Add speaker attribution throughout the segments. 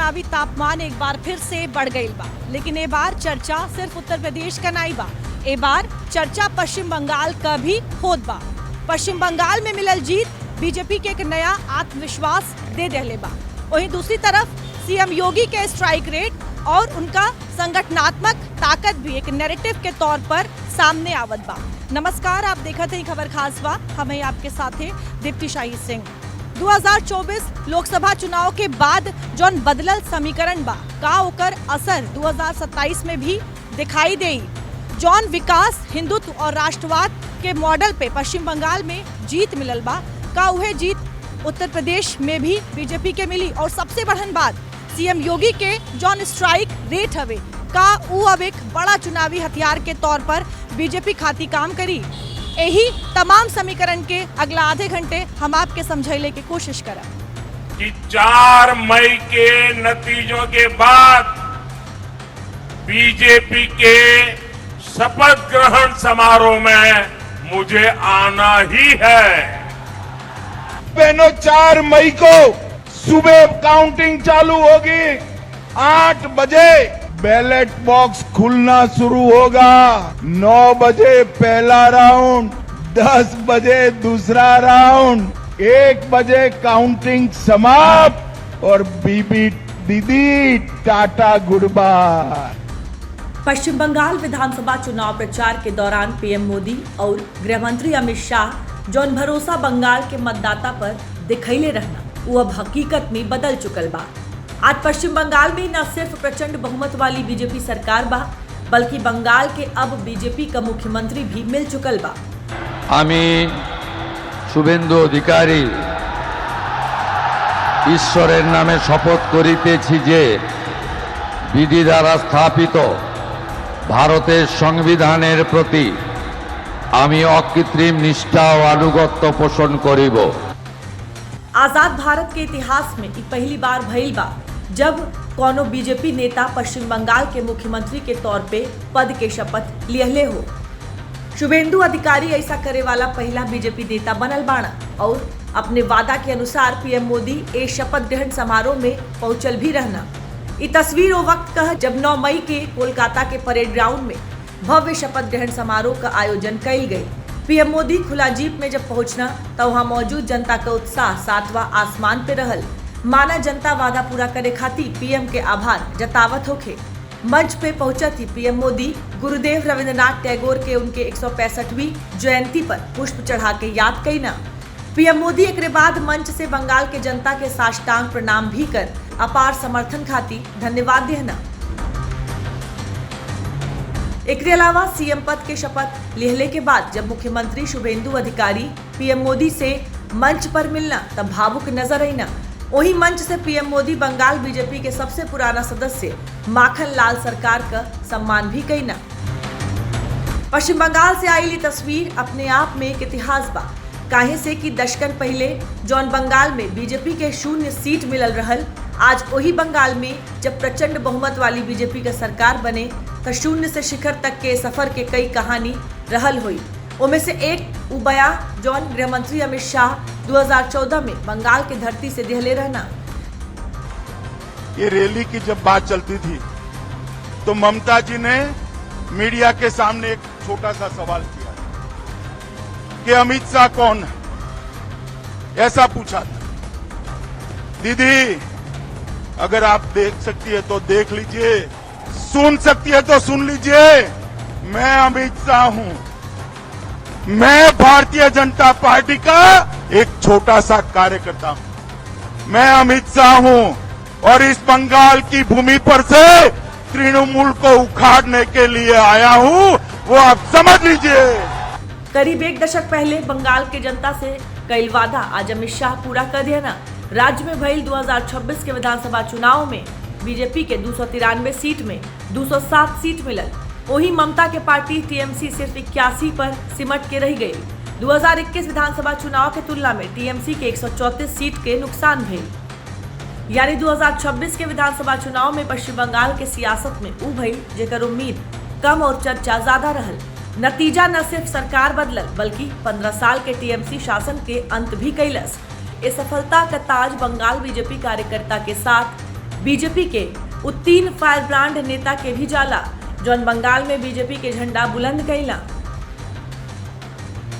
Speaker 1: चुनावी तापमान एक बार फिर से बढ़ गई बा, लेकिन ए बार चर्चा सिर्फ उत्तर प्रदेश का नहीं बा। ए बार चर्चा पश्चिम बंगाल का भी होत बा। पश्चिम बंगाल में मिलल जीत बीजेपी के एक नया आत्मविश्वास दे देले बा। वहीं दूसरी तरफ सीएम योगी के स्ट्राइक रेट और उनका संगठनात्मक ताकत भी एक नैरेटिव के तौर पर सामने आवत बा। नमस्कार, आप देखत हैं खबर खास बा। हमें आपके साथ है दीप्ति शाही सिंह। 2024 लोकसभा चुनाव के बाद जौन बदलल समीकरण बा का ओकर असर 2027 में भी दिखाई देई। जौन विकास, हिंदुत्व और राष्ट्रवाद के मॉडल पे पश्चिम बंगाल में जीत मिलल बा का उहे जीत उत्तर प्रदेश में भी बीजेपी के मिली। और सबसे बढ़न बात, सीएम योगी के जौन स्ट्राइक रेट हवे का उ अब एक बड़ा चुनावी हथियार के तौर पर बीजेपी खाती काम करी। यही तमाम समीकरण के अगला आधे घंटे हम आपके समझाइले की कोशिश करब
Speaker 2: कि 4 मई के नतीजों के बाद बीजेपी के शपथ ग्रहण समारोह में मुझे आना ही है।
Speaker 3: बहनों, 4 मई को सुबह काउंटिंग चालू होगी। 8 बजे बैलेट बॉक्स खुलना शुरू होगा। 9 बजे पहला राउंड, 10 बजे दूसरा राउंड, 1 बजे काउंटिंग समाप्त और बीबी दीदी टाटा गुड बाय।
Speaker 4: पश्चिम बंगाल विधानसभा चुनाव प्रचार के दौरान पीएम मोदी और गृह मंत्री अमित शाह जौन भरोसा बंगाल के मतदाता पर दिखैले रहना वो अब हकीकत में बदल चुकल बा। आज पश्चिम बंगाल में न सिर्फ प्रचंड बहुमत वाली बीजेपी सरकार बा, बल्कि बंगाल के अब बीजेपी का मुख्यमंत्री भी मिल चुकल बा।
Speaker 5: আমি শুভেন্দু অধিকারী ঈশ্বরের নামে শপথ করিতেছি যে বিধি দ্বারা স্থাপিত ভারতের সংবিধানের প্রতি আমি অকৃত্রিম নিষ্ঠা ও আনুগত্য পোষণ করিব।
Speaker 4: आजाद भारत के इतिहास में पहली बार भइल बा जब कोनो बीजेपी नेता पश्चिम बंगाल के मुख्यमंत्री के तौर पे पद के शपथ लिहले हो। शुभेंदु अधिकारी ऐसा करे वाला पहला बीजेपी नेता बनल बाड़ा और अपने वादा के अनुसार पीएम मोदी ए शपथ ग्रहण समारोह में पहुंचल भी रहना। ये तस्वीर वो वक्त का जब 9 मई के कोलकाता के परेड ग्राउंड में भव्य शपथ ग्रहण समारोह का आयोजन कइल गई। पीएम मोदी खुला जीप में जब पहुंचना तो वहां मौजूद जनता का उत्साह 7वां आसमान पे रहल। माना जनता वादा पूरा करे खातिर पीएम के आभार जतावत होखे। मंच पे पहुंचत ही पीएम मोदी गुरुदेव रविंद्रनाथ टैगोर के उनके 165वीं जयंती पर पुष्प चढ़ा के याद कईना। पीएम मोदी एक बाद मंच से बंगाल के जनता के साष्टांग प्रणाम भी कर अपार समर्थन खातिर धन्यवाद देना। एक अलावा सीएम पद के शपथ लेहले के बाद जब मुख्यमंत्री शुभेंदु अधिकारी पीएम मोदी से मंच पर मिलना तब भावुक नजर आईना। वही मंच से पीएम मोदी बंगाल बीजेपी के सबसे पुराना सदस्य माखन लाल सरकार का सम्मान भी कईना। पश्चिम बंगाल से आई तस्वीर अपने आप में एक इतिहास बा। काहे से कि दशकन पहले जौन बंगाल में बीजेपी के 0 सीट मिलल रहल, आज वही बंगाल में जब प्रचंड बहुमत वाली बीजेपी का सरकार बने तो 0 से शिखर तक के सफर के कई कहानी रहल हुई। उनमें से एक उबया जौन गृह मंत्री अमित शाह 2014 में बंगाल की धरती से दिहले रहना।
Speaker 3: ये रैली की जब बात चलती थी तो ममता जी ने मीडिया के सामने एक छोटा सा सवाल किया कि अमित शाह कौन है, ऐसा पूछा था। दीदी, अगर आप देख सकती है तो देख लीजिए, सुन सकती है तो सुन लीजिए, मैं अमित शाह हूं। मैं भारतीय जनता पार्टी का एक छोटा सा कार्यकर्ता हूं। मैं अमित शाह हूं और इस बंगाल की भूमि पर से तृणमूल को उखाड़ने के लिए आया हूं, वो आप समझ लीजिए।
Speaker 4: करीब 1 दशक पहले बंगाल के जनता से कई वादा आज अमित शाह पूरा कर देना। राज्य में भइल 2026 के विधानसभा चुनाव में बीजेपी के 293 सीट में 207 सीट मिलल। वही ममता के पार्टी टीएमसी सिर्फ 81 पर सिमट के रह गई। 2021 विधानसभा चुनाव के तुलना में टीएमसी के 134 सीट के नुकसान भइल। यानी 2026 के विधानसभा चुनाव में पश्चिम बंगाल के सियासत में उ भइल जेकर उम्मीद कम और चर्चा ज्यादा रहल। नतीजा न सिर्फ सरकार बदलल बल्कि 15 साल के टीएमसी शासन के अंत भी कैलस। इस सफलता का ताज बंगाल बीजेपी कार्यकर्ता के साथ बीजेपी के उ 3 फायर ब्रांड नेता के भी जाला जौन बंगाल में बीजेपी के झंडा बुलंद कैला।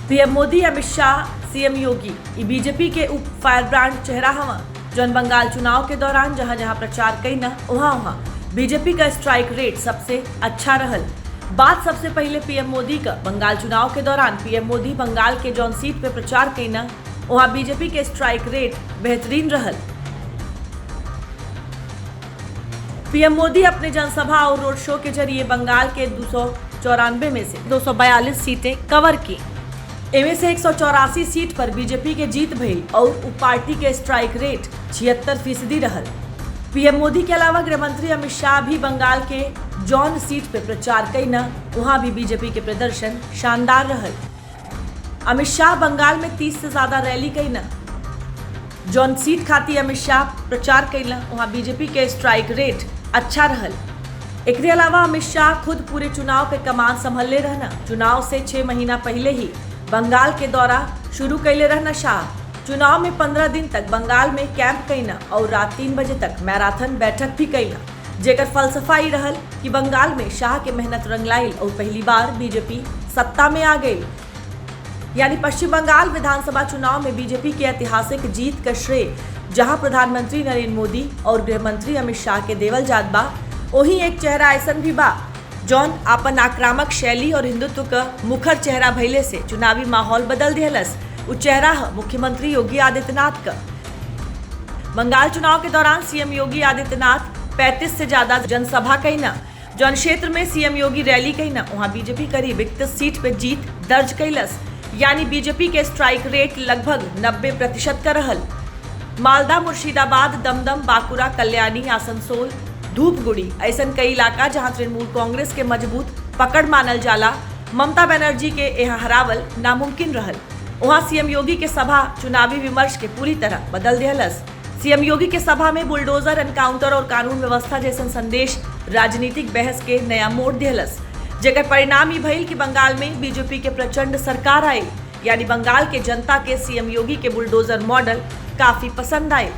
Speaker 4: पीएम मोदी, अमित शाह, सीएम योगी ई बीजेपी के उप फायर ब्रांड चेहरा हवा जौन बंगाल चुनाव के दौरान जहां जहां प्रचार कैना वहां बीजेपी का स्ट्राइक रेट सबसे अच्छा रहल। बात सबसे पहले पीएम मोदी का बंगाल चुनाव के दौरान पीएम मोदी बंगाल के जौन सीट पे प्रचार कैना वहां बीजेपी के स्ट्राइक रेट बेहतरीन रहल। पीएम मोदी अपने जनसभा और रोड शो के जरिए बंगाल के 294 में से 242 सीटें कवर की। इनमें से 184 सीट पर बीजेपी के जीत भई और उप पार्टी के स्ट्राइक रेट 76% रहल। पीएम मोदी के अलावा गृह मंत्री अमित शाह भी बंगाल के जौन सीट पे प्रचार कैना वहां भी बीजेपी के प्रदर्शन शानदार रहल। अमित शाह बंगाल में 30 से ज्यादा रैली कैना जौन सीट खाती अमित शाह प्रचार कैला वहां बीजेपी के स्ट्राइक रेट अच्छा रहल। एकरे अलावा अमित शाह खुद पूरे चुनाव के कमान संभलले रहना। चुनाव से 6 महीना पहले ही बंगाल के दौरा शुरू कैले रहना शाह। चुनाव में 15 दिन तक बंगाल में कैंप कैना और रात 3 बजे तक मैराथन बैठक भी कैना जेकर फलसफा ही रहल कि बंगाल में शाह के मेहनत रंग लाइल और पहली बार बीजेपी सत्ता में आ गई। यानी पश्चिम बंगाल विधानसभा चुनाव में बीजेपी की ऐतिहासिक जीत का श्रेय जहां प्रधानमंत्री नरेंद्र मोदी और गृह मंत्री अमित शाह के देवल जात बा वहीं एक चेहरा ऐसन भी बा जौन अपन आक्रामक शैली और हिंदुत्व का मुखर चेहरा भइले से चुनावी माहौल बदल दिहलस। उ चेहरा मुख्यमंत्री योगी आदित्यनाथ का। बंगाल चुनाव के दौरान सीएम योगी आदित्यनाथ 35 से ज्यादा जनसभा कैना जौन क्षेत्र में सीएम योगी रैली कैना वहां बीजेपी करीब 31 सीट पे जीत दर्ज कैलस। यानी बीजेपी के स्ट्राइक रेट लगभग 90% का रहल। मालदा, मुर्शिदाबाद, दमदम, बांकुरा, कल्याणी, आसनसोल, धूपगुड़ी ऐसन कई इलाका जहां तृणमूल कांग्रेस के मजबूत पकड़ मानल जाला ममता बनर्जी के यहाँ हरावल नामुमकिन रहल। वहां सीएम योगी के सभा चुनावी विमर्श के पूरी तरह बदल दिहलस। सीएम योगी के सभा में बुलडोजर, एनकाउंटर और कानून व्यवस्था जैसन संदेश राजनीतिक बहस के नया मोड़ दिहलस जेकर परिणाम ही भइल कि बंगाल में बीजेपी के प्रचंड सरकार आई। यानी बंगाल के जनता के सीएम योगी के बुलडोजर मॉडल काफी पसंद आए।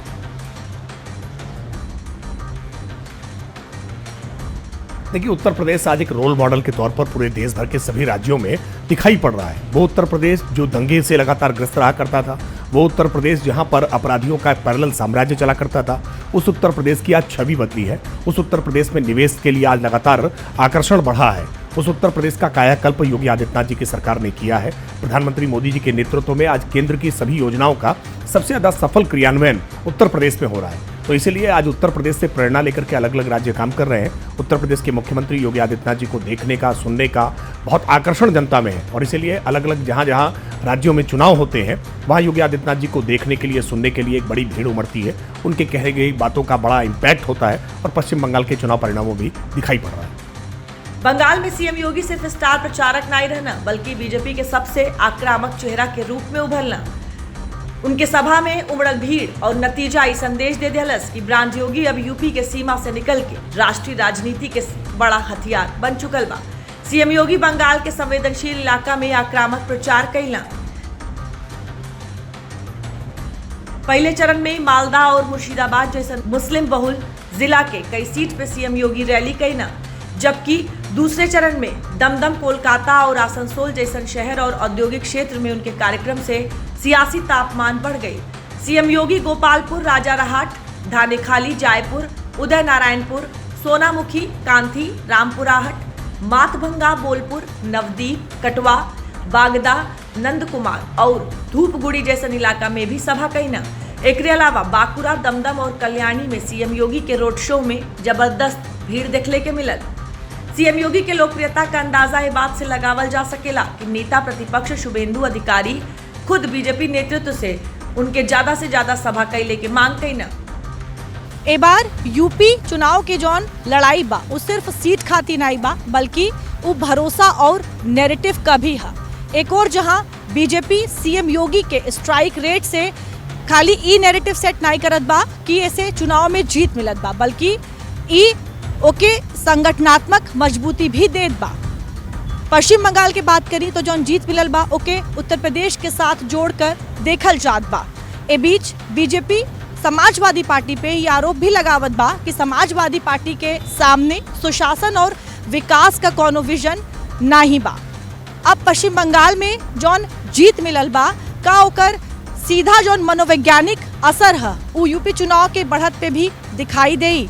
Speaker 6: देखिए, उत्तर प्रदेश आज एक रोल मॉडल के तौर पर पूरे देश भर के सभी राज्यों में दिखाई पड़ रहा है। वो उत्तर प्रदेश जो दंगे से लगातार ग्रस्त रहा करता था, वो उत्तर प्रदेश जहां पर अपराधियों का पैरेलल साम्राज्य चला करता था, उस उत्तर प्रदेश की आज छवि बदली है। उस उत्तर प्रदेश में निवेश के लिए आज लगातार आकर्षण बढ़ा है। उस उत्तर प्रदेश का कायाकल्प योगी आदित्यनाथ जी की सरकार ने किया है। प्रधानमंत्री मोदी जी के नेतृत्व में आज केंद्र की सभी योजनाओं का सबसे ज्यादा सफल क्रियान्वयन उत्तर प्रदेश में हो रहा है। तो इसीलिए आज उत्तर प्रदेश से प्रेरणा लेकर के अलग अलग राज्य काम कर रहे हैं। उत्तर प्रदेश के मुख्यमंत्री योगी आदित्यनाथ जी को देखने का, सुनने का बहुत आकर्षण जनता में है और इसीलिए अलग अलग जहां जहां राज्यों में चुनाव होते हैं वहां योगी आदित्यनाथ जी को देखने के लिए, सुनने के लिए एक बड़ी भीड़ उमड़ती है। उनके कहे गई बातों का बड़ा इम्पैक्ट होता है और पश्चिम बंगाल के चुनाव परिणामों भी दिखाई पड़ रहा है।
Speaker 4: बंगाल में सीएम योगी सिर्फ स्टार प्रचारक नहीं रहना बल्कि बीजेपी के सबसे आक्रामक चेहरा के रूप में उभरना। उनके सभा में उमड़ल भीड़ और नतीजा ई संदेश दे दिलस कि ब्रांड योगी अब यूपी के सीमा से निकल के राष्ट्रीय राजनीति के बड़ा हथियार बन चुकल बा। सीएम योगी बंगाल के संवेदनशील इलाका में आक्रामक प्रचार कैला। पहले चरण में मालदा और मुर्शिदाबाद जैसे मुस्लिम बहुल जिला के कई सीट पे सीएम योगी रैली कैना, जबकि दूसरे चरण में दमदम, कोलकाता और आसनसोल जैसन शहर और औद्योगिक क्षेत्र में उनके कार्यक्रम से सियासी तापमान बढ़ गई। सीएम योगी गोपालपुर, राजारहाट, धानेखाली, जायपुर, उदय नारायणपुर, सोनामुखी, कांथी, रामपुराहट, मातभंगा, बोलपुर, नवदीप, कटवा, बागदा, नंदकुमार और धूपगुड़ी जैसन इलाका में भी सभा कैना। एकरे अलावा बांकुरा, दमदम और कल्याणी में सीएम योगी के रोड शो में जबरदस्त भीड़ देखने के मिलल। सीएम योगी के लोकप्रियता का अंदाजा ये बात से लगावल जा सकेला कि नेता प्रतिपक्ष शुभेंदु अधिकारी खुद बीजेपी नेतृत्व से उनके ज्यादा से ज्यादा सभा कैले के मांग कैना।
Speaker 1: ए बार यूपी चुनाव के जौन लड़ाई बा वो सिर्फ सीट खाती नहीं बा बल्कि वो भरोसा और नैरेटिव का भी है। एक और जहां बीजेपी सीएम योगी के स्ट्राइक रेट से खाली ई नैरेटिव सेट नहीं करत बा कि ऐसे चुनाव में जीत मिलत बा बल्कि ई ओके संगठनात्मक मजबूती भी देत बा। पश्चिम बंगाल की बात करी तो जौन जीत मिलल बा ओके उत्तर प्रदेश के साथ जोड़कर देखल जात बा। ए बीच बीजेपी समाजवादी पार्टी पे ये आरोप भी लगावत बा कि समाजवादी पार्टी के सामने सुशासन और विकास का कोनो विजन नहीं बा। अब पश्चिम बंगाल में जौन जीत मिलल बा का ओकर सीधा जौन मनोवैज्ञानिक असर है वो यूपी चुनाव के बढ़त पे भी दिखाई देई।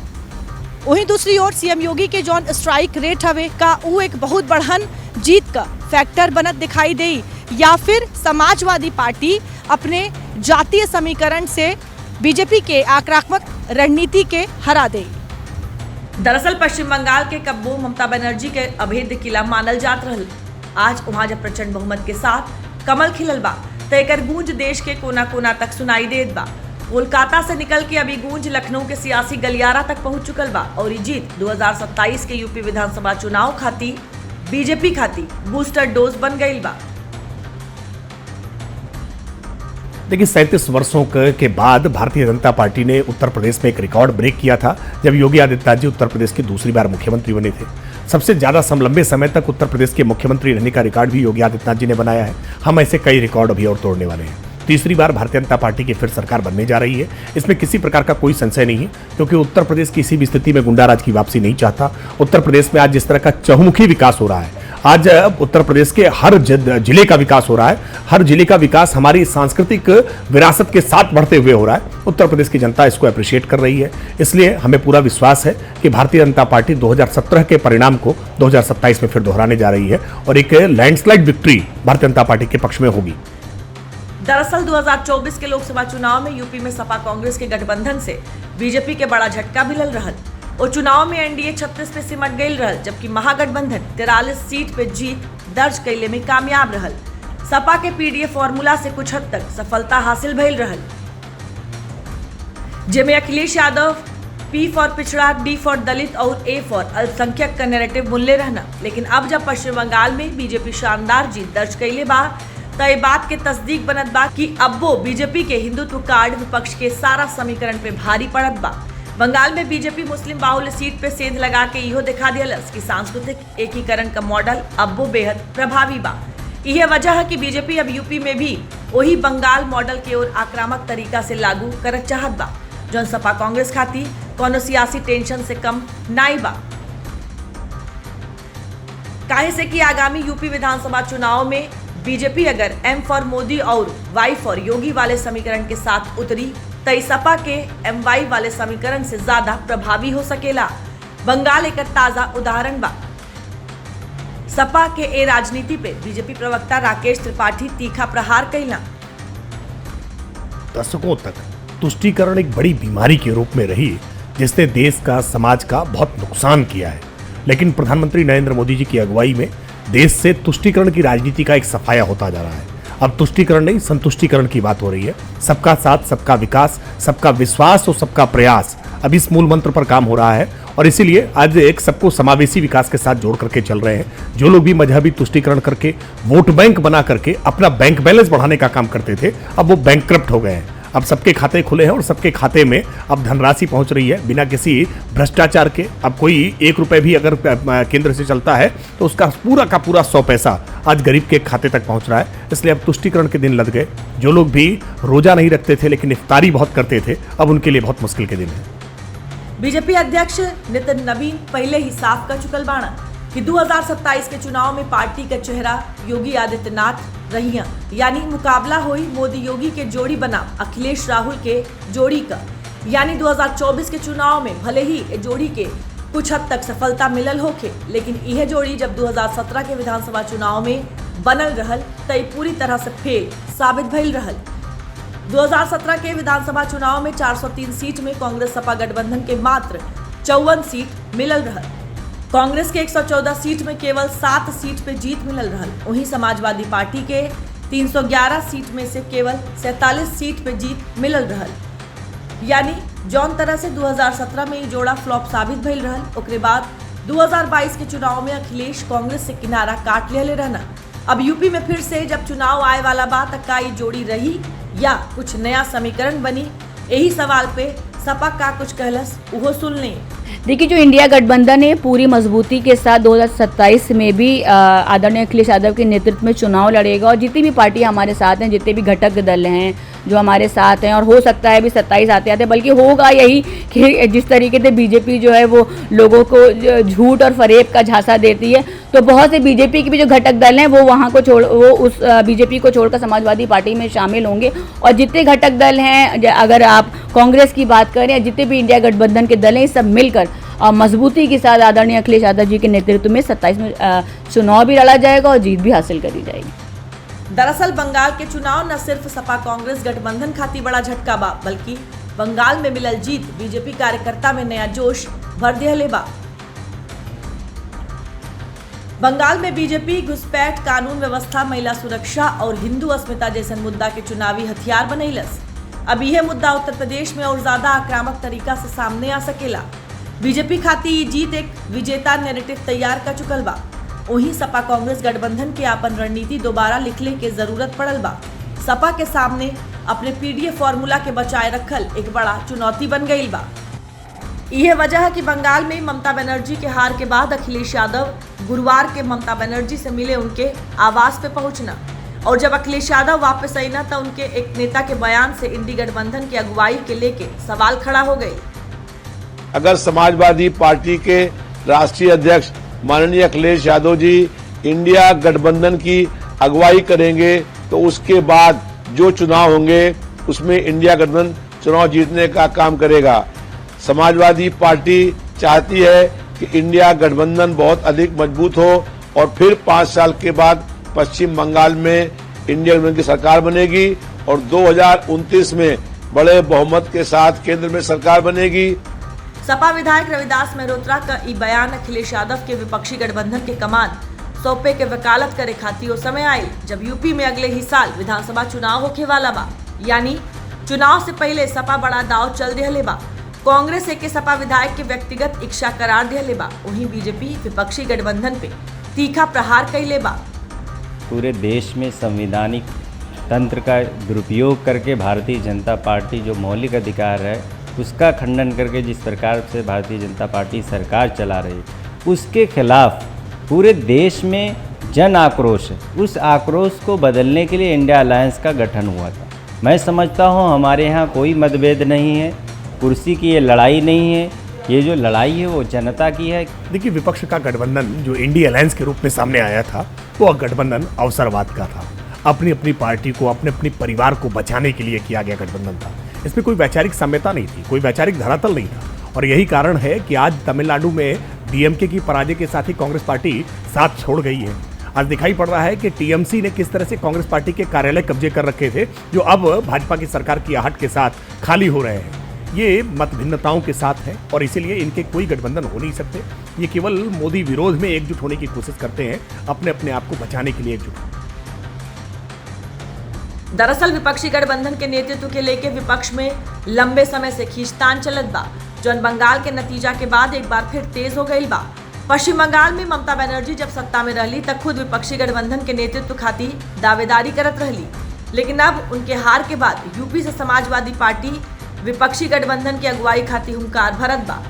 Speaker 1: वहीं दूसरी ओर सीएम योगी के जौन स्ट्राइक रेट हवे का वो एक बहुत बढ़न जीत का फैक्टर बनत दिखाई देई, या फिर समाजवादी पार्टी अपने जातीय समीकरण से बीजेपी के आक्रामक रणनीति के हरा देई।
Speaker 4: दरअसल पश्चिम बंगाल के कब्बो ममता बनर्जी के अभेद्य किला मानल जात रहल। आज वहां जब प्रचंड बहुमत के साथ कमल खिलल बा तो एकर गूंज देश के कोना कोना तक सुनाई देत बा। कोलकाता से निकल के अभी गूंज लखनऊ के सियासी गलियारा तक पहुंच चुकल बा और ये जीत 2027 के यूपी विधानसभा चुनाव खाती बीजेपी खाती बूस्टर डोज बन गई बा।
Speaker 6: देखिए 37 वर्षों के बाद भारतीय जनता पार्टी ने उत्तर प्रदेश में एक रिकॉर्ड ब्रेक किया था जब योगी आदित्यनाथ जी उत्तर प्रदेश के दूसरी बार मुख्यमंत्री बने थे। सबसे ज्यादा लंबे समय तक उत्तर प्रदेश के मुख्यमंत्री रहने का रिकॉर्ड भी योगी आदित्यनाथ जी ने बनाया है। हम ऐसे कई रिकॉर्ड अभी और तोड़ने वाले हैं। तीसरी बार भारतीय जनता पार्टी की फिर सरकार बनने जा रही है, इसमें किसी प्रकार का कोई संशय नहीं है, क्योंकि उत्तर प्रदेश किसी भी स्थिति में गुंडाराज की वापसी नहीं चाहता। उत्तर प्रदेश में आज जिस तरह का चहुमुखी विकास हो रहा है, आज उत्तर प्रदेश के हर जिले का विकास हो रहा है, हर जिले का विकास हमारी सांस्कृतिक विरासत के साथ बढ़ते हुए हो रहा है। उत्तर प्रदेश की जनता इसको अप्रिशिएट कर रही है, इसलिए हमें पूरा विश्वास है कि भारतीय जनता पार्टी 2017 के परिणाम को 2027 में फिर दोहराने जा रही है और एक landslide victory Bharatiya Janata party के पक्ष में होगी।
Speaker 4: दरअसल 2024 के लोकसभा चुनाव में यूपी में सपा कांग्रेस के गठबंधन से बीजेपी के बड़ा झटका मिलल रहल और चुनाव में एनडीए 36 पे सिमट गई रहल, जबकि महागठबंधन 43 सीट पे जीत दर्ज कैले में कामयाब रहल। सपा के पीडीए फॉर्मूला से कुछ हद तक सफलता हासिल भइल रहल, जेमे अखिलेश यादव पी फॉर पिछड़ा, डी फॉर दलित और ए फॉर अल्पसंख्यक का नैरेटिव बुनले रहना। लेकिन अब जब पश्चिम बंगाल में बीजेपी शानदार जीत दर्ज कैले बा तो ये बात के तस्दीक बनत बा कि अब वो बीजेपी के हिंदुत्व कार्ड विपक्ष के सारा समीकरण पे भारी पड़त बा। बंगाल में बीजेपी मुस्लिम बाहुल्य सीट पे सेंध लगा के इहो दिखा दियलस कि सांस्कृतिक एकीकरण का मॉडल अब वो बेहद प्रभावी बा। यह वजह है कि बीजेपी अब यूपी में भी वही बंगाल मॉडल के ओर आक्रामक तरीका से लागू करत चाहत बा, जौन सपा कांग्रेस खाती कोनो सियासी टेंशन से कम नाई बा। काहे से कि आगामी यूपी विधानसभा चुनाव में बीजेपी अगर एम फॉर मोदी और वाई फॉर योगी वाले समीकरण के साथ उतरी तो सपा के एम वाई वाले समीकरण से ज्यादा प्रभावी हो सकेला। बंगाल एक ताजा उदाहरण बा। सपा के ए राजनीति पे बीजेपी प्रवक्ता राकेश त्रिपाठी तीखा प्रहार कैला।
Speaker 6: दशकों तक तुष्टीकरण एक बड़ी बीमारी के रूप में रही जिसने देश का समाज का बहुत नुकसान किया है, लेकिन प्रधानमंत्री नरेंद्र मोदी जी की अगुवाई में देश से तुष्टीकरण की राजनीति का एक सफाया होता जा रहा है। अब तुष्टीकरण नहीं संतुष्टीकरण की बात हो रही है। सबका साथ, सबका विकास, सबका विश्वास और सबका प्रयास, अब इस मूल मंत्र पर काम हो रहा है और इसीलिए आज एक सबको समावेशी विकास के साथ जोड़ करके चल रहे हैं। जो लोग भी मजहबी तुष्टीकरण करके वोट बैंक बना करके अपना बैंक बैलेंस बढ़ाने का काम करते थे, अब वो बैंकक्रप्ट हो गए हैं। अब सबके खाते खुले हैं और सबके खाते में अब धनराशि पहुंच रही है बिना किसी भ्रष्टाचार के। अब कोई 1 रुपए भी अगर केंद्र से चलता है तो उसका पूरा का पूरा 100 पैसा आज गरीब के खाते तक पहुंच रहा है। इसलिए अब तुष्टीकरण के दिन लग गए। जो लोग भी रोजा नहीं रखते थे लेकिन इफ्तारी बहुत करते थे, अब उनके लिए बहुत मुश्किल के दिन है।
Speaker 4: बीजेपी अध्यक्ष नितिन नवीन पहले ही साफ कर चुकल बाणा कि 2027 के चुनाव में पार्टी का चेहरा योगी आदित्यनाथ रहिया, यानी मुकाबला हुई मोदी योगी के जोड़ी बना अखिलेश राहुल के जोड़ी का। यानी 2024 के चुनाव में भले ही जोड़ी के कुछ हद तक सफलता मिलल होके, लेकिन यह जोड़ी जब 2017 के विधानसभा चुनाव में बनल रहल तो पूरी तरह से फेल साबित भइल रहल। 2017 के विधानसभा चुनाव में 403 सीट में कांग्रेस सपा गठबंधन के मात्र 54 सीट मिलल रहल। कांग्रेस के 114 सीट में केवल 7 सीट पे जीत मिलल रहल। वहीं समाजवादी पार्टी के 311 सीट में से केवल 47 सीट पे जीत मिलल रहल। यानी जौन तरह से 2017 में ये जोड़ा फ्लॉप साबित भइल रहल, ओकरे बाद 2022 के चुनाव में अखिलेश कांग्रेस से किनारा काट ले रहना। अब यूपी में फिर से जब चुनाव आए वाला बात का ये जोड़ी रही या कुछ नया समीकरण बनी, यही सवाल पे सपा का कुछ कहलस उहो सुन लें।
Speaker 7: देखिए, जो इंडिया गठबंधन है पूरी मजबूती के साथ 2027 में भी आदरणीय अखिलेश यादव के नेतृत्व में चुनाव लड़ेगा और जितनी भी पार्टियां हमारे साथ हैं, जितने भी घटक दल हैं जो हमारे साथ हैं, और हो सकता है भी 27 आते आते, बल्कि होगा यही कि जिस तरीके से बीजेपी जो है वो लोगों को झूठ और फरेब का झांसा देती है, तो बहुत से बीजेपी के भी जो घटक दल हैं वो वहाँ को वो उस बीजेपी को छोड़कर समाजवादी पार्टी में शामिल होंगे। और जितने घटक दल हैं, अगर आप कांग्रेस की बात करें या जितने भी इंडिया गठबंधन के दल हैं, सब मिलकर मजबूती के साथ आदरणीय अखिलेश यादव जी के नेतृत्व में 27 में चुनाव भी लड़ा जाएगा और जीत भी हासिल करी जाएगी।
Speaker 4: दरअसल बंगाल के चुनाव न सिर्फ सपा कांग्रेस गठबंधन खातिर बड़ा झटका बा, बल्कि बंगाल में मिलल जीत बीजेपी कार्यकर्ता में नया जोश भर दिहले बा। बंगाल में बीजेपी घुसपैठ, कानून व्यवस्था, महिला सुरक्षा और हिंदू अस्मिता जैसे मुद्दा के चुनावी हथियार बनैलस। अब यह मुद्दा उत्तर प्रदेश में और ज्यादा आक्रामक तरीका से सामने आ सकेला। बीजेपी खाती ये जीत एक विजेता नैरेटिव तैयार कर चुकल बा। वहीं सपा कांग्रेस गठबंधन के अपन रणनीति दोबारा लिखले के जरूरत पड़ल बा। सपा के सामने अपने पीडीएफ फॉर्मूला के बचाए रखल एक बड़ा चुनौती बन गई बा। यह वजह है कि बंगाल में ममता बनर्जी के हार के बाद अखिलेश यादव गुरुवार के ममता बनर्जी से मिले उनके आवास पे पहुंचना, और जब अखिलेश यादव वापस आई ना तो उनके एक नेता के बयान से इंडी गठबंधन की अगुवाई के लेके सवाल खड़ा हो गई।
Speaker 8: अगर समाजवादी पार्टी के राष्ट्रीय अध्यक्ष माननीय अखिलेश यादव जी इंडिया गठबंधन की अगुवाई करेंगे तो उसके बाद जो चुनाव होंगे उसमें इंडिया गठबंधन चुनाव जीतने का काम करेगा। समाजवादी पार्टी चाहती है कि इंडिया गठबंधन बहुत अधिक मजबूत हो और फिर 5 साल के बाद पश्चिम बंगाल में इंडिया गठबंधन की सरकार बनेगी और 2029 में बड़े बहुमत के साथ केंद्र में सरकार बनेगी।
Speaker 4: सपा विधायक रविदास मेहरोत्रा का ई बयान अखिलेश यादव के विपक्षी गठबंधन के कमान सौंपे के वकालत करे खातिर उस समय आई जब यूपी में अगले ही साल विधानसभा चुनाव होखे वाला बा। यानी चुनाव से पहले सपा बड़ा दाव चल दिहले बा। कांग्रेस एक सपा विधायक के व्यक्तिगत इच्छा करार दिहले बा। वहीं बीजेपी विपक्षी गठबंधन पे तीखा प्रहार कैले बा।
Speaker 9: पूरे देश में संवैधानिक तंत्र का दुरुपयोग करके भारतीय जनता पार्टी जो मौलिक अधिकार है उसका खंडन करके जिस प्रकार से भारतीय जनता पार्टी सरकार चला रही उसके खिलाफ पूरे देश में जन आक्रोश है। उस आक्रोश को बदलने के लिए इंडिया अलायंस का गठन हुआ था। मैं समझता हूँ हमारे यहाँ कोई मतभेद नहीं है, कुर्सी की ये लड़ाई नहीं है, ये जो लड़ाई है वो जनता की है।
Speaker 6: देखिए, विपक्ष का गठबंधन जो इंडिया अलायंस के रूप में सामने आया था वो गठबंधन अवसरवाद का था। अपनी अपनी पार्टी को, अपने अपने परिवार को बचाने के लिए किया गया गठबंधन था। इसमें कोई वैचारिक साम्यता नहीं थी, कोई वैचारिक धरातल नहीं था। और यही कारण है कि आज तमिलनाडु में डीएमके की पराजय के साथ ही कांग्रेस पार्टी साथ छोड़ गई है। आज दिखाई पड़ रहा है कि टीएमसी ने किस तरह से कांग्रेस पार्टी के कार्यालय कब्जे कर रखे थे जो अब भाजपा की सरकार की आहट के साथ खाली हो रहे हैं। ये मत भिन्नताओं के साथ है और इसीलिए इनके कोई गठबंधन हो नहीं सकते। ये केवल मोदी विरोध में एकजुट होने की कोशिश करते हैं, अपने अपने आप को बचाने के लिए एकजुट।
Speaker 4: दरअसल विपक्षी गठबंधन के नेतृत्व के लेके विपक्ष में लंबे समय से खींचतान चलत बा, जौन बंगाल के नतीजा के बाद एक बार फिर तेज हो गई बा। पश्चिम बंगाल में ममता बनर्जी जब सत्ता में रहली तब खुद विपक्षी गठबंधन के नेतृत्व खातिर दावेदारी करत रहली, लेकिन अब उनके हार के बाद यूपी से समाजवादी पार्टी विपक्षी गठबंधन की अगुवाई खातिर हुंकार भरत बा।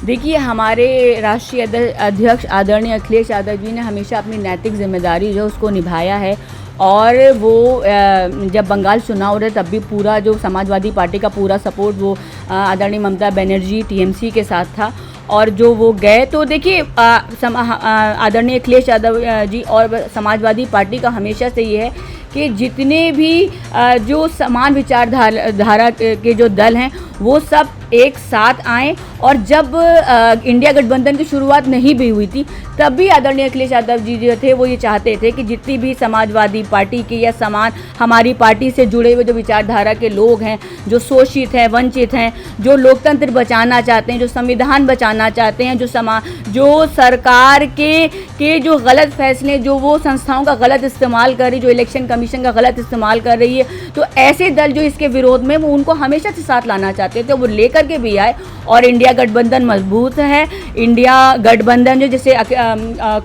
Speaker 7: देखिए, हमारे राष्ट्रीय अध्यक्ष आदरणीय अखिलेश यादव जी ने हमेशा अपनी नैतिक जिम्मेदारी जो उसको निभाया है और वो जब बंगाल चुनाव हो रहे तब भी पूरा जो समाजवादी पार्टी का पूरा सपोर्ट वो आदरणीय ममता बनर्जी टीएमसी के साथ था। और जो वो गए तो देखिए आदरणीय अखिलेश यादव जी और समाजवादी पार्टी का हमेशा से ये है कि जितने भी जो समान विचारधारा के जो दल हैं वो सब एक साथ आएं। और जब इंडिया गठबंधन की शुरुआत नहीं भी हुई थी तब भी आदरणीय अखिलेश यादव जी जो थे वो ये चाहते थे कि जितनी भी समाजवादी पार्टी के या समान हमारी पार्टी से जुड़े हुए जो विचारधारा के लोग हैं, जो शोषित हैं, वंचित हैं, जो लोकतंत्र बचाना चाहते हैं, जो संविधान बचाना चाहते हैं, जो सरकार के जो गलत फैसले, जो वो संस्थाओं का गलत इस्तेमाल कर रही, जो इलेक्शन कमीशन का गलत इस्तेमाल कर रही है, तो ऐसे दल जो इसके विरोध में वो उनको हमेशा से साथ लाना चाहते थे, वो लेकर के भी आए। और इंडिया गठबंधन मजबूत है। इंडिया गठबंधन जो जैसे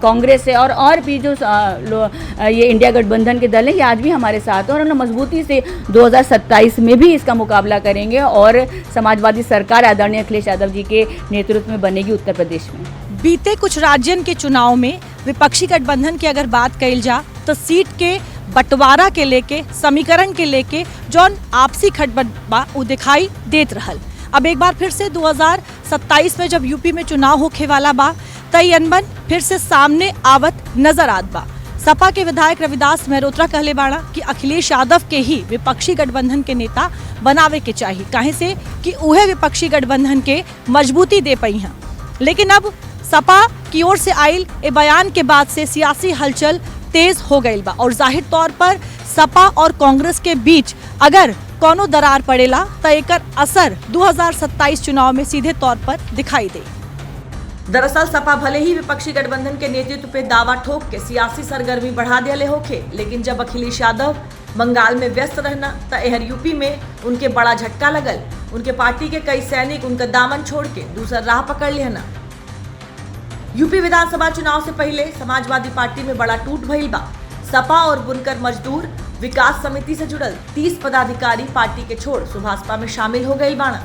Speaker 7: कांग्रेस है और भी जो ये इंडिया गठबंधन के दल हैं, ये आज भी हमारे साथ हैं और हम मजबूती से 2027 में भी इसका मुकाबला करेंगे और समाजवादी सरकार आदरणीय अखिलेश यादव जी के नेतृत्व में बनेगी उत्तर प्रदेश में।
Speaker 1: बीते कुछ राज्यन के चुनाव में विपक्षी गठबंधन की अगर बात कही जा तो सीट के बंटवारा के लेके, समीकरण के लेके जौन आपसी खटबा उ दिखाई देत रहल। अब एक बार फिर से 2027 में जब यूपी में चुनाव होखे वाला बा तई अनबन फिर से सामने आवत नजर आत बा। सपा के विधायक रविदास मेहरोत्रा कहले बाड़ा कि अखिलेश यादव के ही विपक्षी गठबंधन के नेता बनावे के चाहिए, काहे से कि उहे विपक्षी गठबंधन के मजबूती दे पाई हैं। लेकिन अब सपा की ओर से आयल ए बयान के बाद से सियासी हलचल तेज हो गई बा और जाहिर तौर पर सपा और कांग्रेस के बीच अगर कोनो दरार पड़ेला तो एकर असर 2027 चुनाव में सीधे तौर पर दिखाई दे।
Speaker 4: दरअसल सपा भले ही विपक्षी गठबंधन के नेतृत्व पे दावा ठोक के सियासी सरगर्मी बढ़ा दिले होखे, लेकिन जब अखिलेश यादव बंगाल में व्यस्त रहना तो एहर यूपी में उनके बड़ा झटका लगल। उनके पार्टी के कई सैनिक उनका दामन छोड़ के दूसरा राह पकड़ लेना। यूपी विधानसभा चुनाव से पहले समाजवादी पार्टी में बड़ा टूट भइल बा। सपा और बुनकर मजदूर विकास समिति से जुड़ल 30 पदाधिकारी पार्टी के छोड़ सुभाषपा में शामिल हो गई बाणा।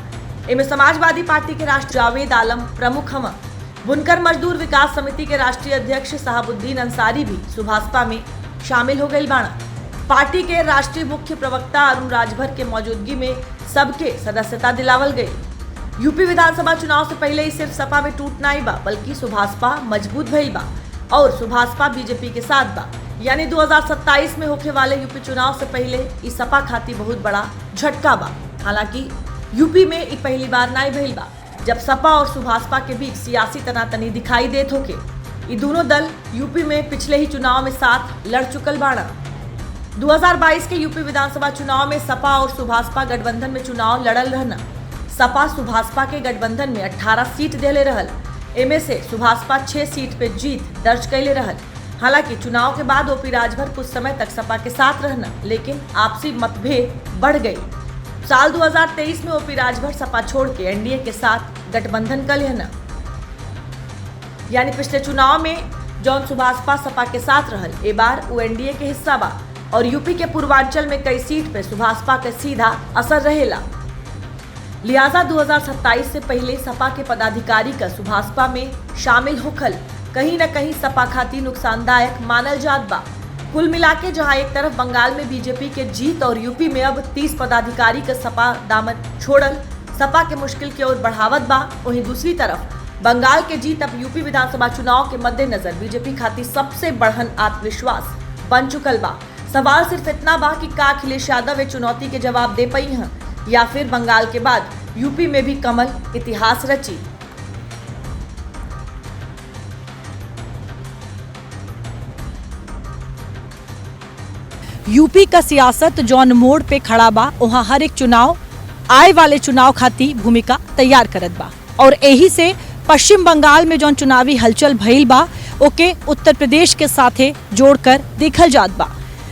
Speaker 4: इनमें समाजवादी पार्टी के राष्ट्रीय जावेद आलम प्रमुख हवा। बुनकर मजदूर विकास समिति के राष्ट्रीय अध्यक्ष साहबुद्दीन अंसारी भी सुभाषपा में शामिल हो गई बाणा। पार्टी के राष्ट्रीय मुख्य प्रवक्ता अरुण राजभर के मौजूदगी में सबके सदस्यता दिलावल गई। यूपी विधानसभा चुनाव से पहले ही सिर्फ सपा में टूट नहीं बा, बल्कि सुभाषपा मजबूत भइल बा और सुभाषपा बीजेपी के साथ बा। यानी 2027 में होने वाले यूपी चुनाव से पहले इस सपा खाती बहुत बड़ा झटका बा। हालांकि यूपी में ये पहली बार नहीं भइल बा जब सपा और सुभाषपा के बीच सियासी तनातनी दिखाई देत होके। ये दोनों दल यूपी में पिछले ही चुनाव में साथ लड़ चुकल बाड़ा। 2022 के यूपी विधानसभा चुनाव में सपा और सुभाषपा गठबंधन में चुनाव लड़ल रहना। सपा सुभाषपा के गठबंधन में 18 सीट देले रहल। एमे से सुभाषपा 6 सीट पे जीत दर्ज कैले रहल। हालांकि चुनाव के बाद ओपी राजभर कुछ समय तक सपा के साथ रहना, लेकिन आपसी मतभेद बढ़ गई। साल 2023 में ओपी राजभर सपा छोड़ के एनडीए के साथ गठबंधन कर लेना। यानी पिछले चुनाव में जौन सुभाषपा सपा के साथ रहल, ए बार वो एनडीए के हिस्सा बा और यूपी के पूर्वांचल में कई सीट पे सुभाषपा के सीधा असर रहेला। लिहाजा 2027 से पहले सपा के पदाधिकारी का सुभाषपा में शामिल होखल कहीं न कहीं सपा खातिर नुकसानदायक मानल जात बा। कुल मिलाके जहां एक तरफ बंगाल में बीजेपी के जीत और यूपी में अब 30 पदाधिकारी का सपा दामन छोड़ल सपा के मुश्किल की ओर बढ़ावत बा, वहीं दूसरी तरफ बंगाल के जीत अब यूपी विधानसभा चुनाव के मद्देनजर बीजेपी खातिर सबसे बढ़न आत्मविश्वास बन चुकल बा। सवाल सिर्फ इतना बा कि का अखिलेश यादव चुनौती के जवाब दे पाई हैं या फिर बंगाल के बाद यूपी में भी कमल इतिहास रची।
Speaker 1: यूपी का सियासत जौन मोड़ पे खड़ा बा, वहाँ हर एक चुनाव आए वाले चुनाव खाती भूमिका तैयार करत बा और यही से पश्चिम बंगाल में जौन चुनावी हलचल भइल बा ओके उत्तर प्रदेश के साथे जोड़कर देखल जात बा।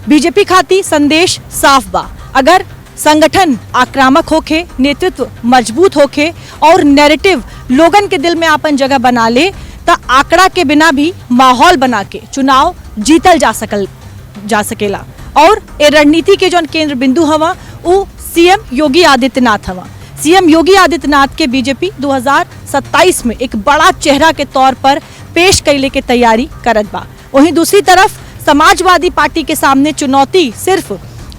Speaker 1: बीजेपी खाती संदेश साफ बा, अगर संगठन आक्रामक होके, नेतृत्व मजबूत होके और नैरेटिव लोगन के दिल में अपन जगह बना ले तो आंकड़ा के बिना भी माहौल बना के चुनाव जीतल जा सकेला। और ए रणनीति के जौन केंद्र बिंदु हवा वो सीएम योगी आदित्यनाथ हवा। सीएम योगी आदित्यनाथ के बीजेपी 2027 में एक बड़ा चेहरा के तौर पर पेश कैले के तैयारी करत बा। वहीं दूसरी तरफ समाजवादी पार्टी के सामने चुनौती सिर्फ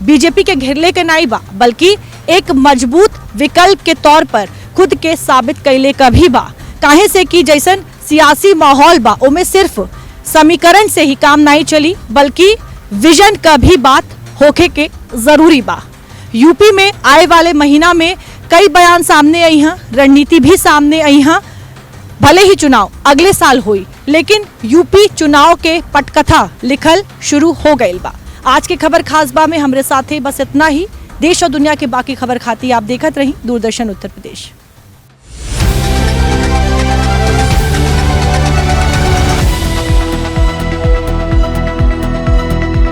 Speaker 1: बीजेपी के घेरले के नहीं बा, बल्कि एक मजबूत विकल्प के तौर पर खुद के साबित कैले का भी बा। काहे से कि जैसन सियासी माहौल बा उमें सिर्फ समीकरण से ही काम नहीं चली, बल्कि विजन का भी बात होके के जरूरी बा। यूपी में आए वाले महीना में कई बयान सामने आई हैं, रणनीति भी सामने आई हैं। भले ही चुनाव अगले साल हुई, लेकिन यूपी चुनाव के पटकथा लिखल शुरू हो गई बा। आज के खबर खास बा में हमरे साथे बस इतना ही। देश और दुनिया के बाकी खबर खाती आप देखत रही दूरदर्शन उत्तर प्रदेश।